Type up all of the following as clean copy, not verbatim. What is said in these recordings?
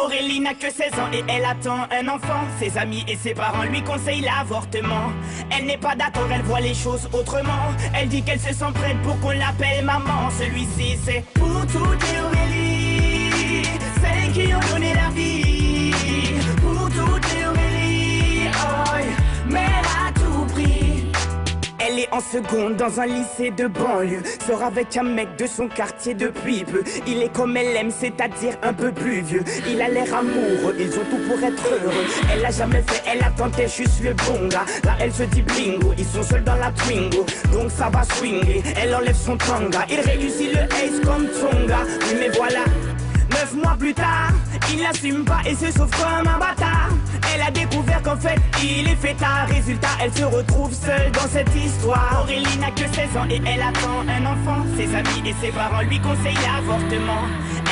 Aurélie n'a que 16 ans et elle attend un enfant. Ses amis et ses parents lui conseillent l'avortement. Elle n'est pas d'accord, elle voit les choses autrement. Elle dit qu'elle se sent prête pour qu'on l'appelle maman. Celui-ci c'est pour toutes les Aurélie, celles qui ont donné la vie. Pour toutes les Aurélie, oh, mère à tout prix. Elle est en seconde dans un lycée de banlieue. Sort avec un mec de son quartier depuis peu. Il est comme elle aime, c'est-à-dire un peu plus vieux. Il a l'air amoureux, ils ont tout pour être heureux. Elle a jamais fait, elle a tenté juste le bon gars. Là elle se dit bingo, ils sont seuls dans la Twingo. Donc ça va swinguer, elle enlève son tanga. Il réussit le ace comme Tonga. Oui mais voilà, 9 mois plus tard, il n'assume pas et se sauve comme un bâtard. Elle a découvert qu'en fait, il est fêtard. Résultat, elle se retrouve seule dans cette histoire. Aurélie n'a que 16 ans et elle attend un enfant. Ses amis et ses parents lui conseillent l'avortement.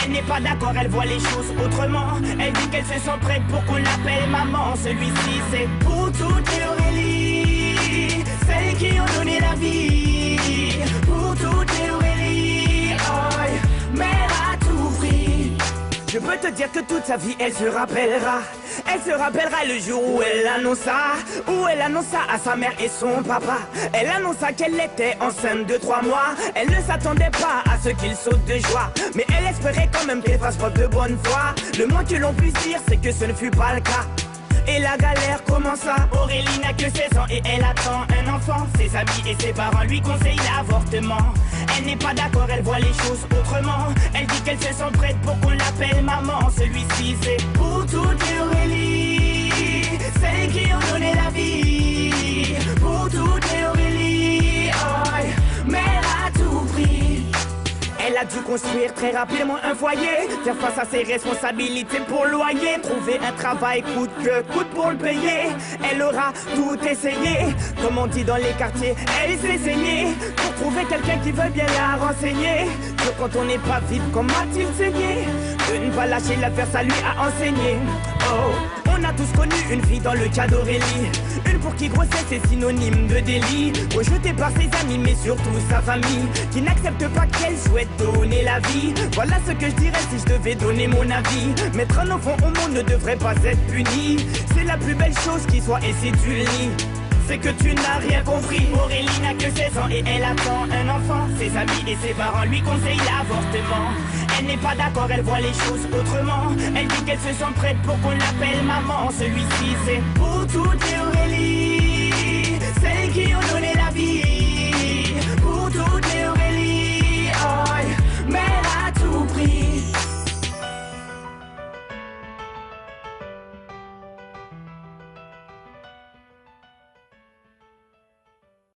Elle n'est pas d'accord, elle voit les choses autrement. Elle dit qu'elle se sent prête pour qu'on l'appelle maman. Celui-ci c'est pour toutes les Aurélie, celles qui ont donné la vie. Pour toutes les Aurélie, oh, mère à tout prix. Je peux te dire que toute sa vie elle se rappellera. Elle se rappellera le jour où elle annonça à sa mère et son papa. Elle annonça qu'elle était enceinte de 3 mois. Elle ne s'attendait pas à ce qu'il saute de joie, mais elle espérait quand même qu'elle fasse preuve de bonne foi. Le moins que l'on puisse dire c'est que ce ne fut pas le cas. Et la galère commença. Aurélie n'a que 16 ans et elle attend un enfant. Ses amis et ses parents lui conseillent l'avortement. Elle n'est pas d'accord, elle voit les choses autrement. Elle dit qu'elle se sent prête pour qu'on l'appelle maman. Celui-ci c'est pour toutes les Aurélie, celles qui ont donné la vie. Pour toutes les Aurélie, oh, mère à tout prix. Elle a dû construire très rapidement un foyer, faire face à ses responsabilités pour loyer, trouver un travail coûte que coûte pour le payer. Elle aura tout essayé, comme on dit dans les quartiers, elle s'est saignée pour trouver quelqu'un qui veut bien la renseigner. Que quand on n'est pas vite, comme a-t-il saigné? De ne pas lâcher l'affaire, ça lui a enseigné. Oh, on a tous connu une fille dans le cas d'Aurélie, une pour qui grossesse est synonyme de délit, rejetée par ses amis mais surtout sa famille, qui n'accepte pas qu'elle souhaite donner la vie. Voilà ce que je dirais si je devais donner mon avis. Mettre un enfant au monde ne devrait pas être puni. C'est la plus belle chose qui soit et si tu le nies, c'est que tu n'as rien compris. Aurélie n'a que 16 ans et elle attend un enfant. Ses amis et ses parents lui conseillent l'avortement. Elle n'est pas d'accord, elle voit les choses autrement. Elle dit qu'elle se sent prête pour qu'on l'appelle maman. Celui-ci c'est pour toutes les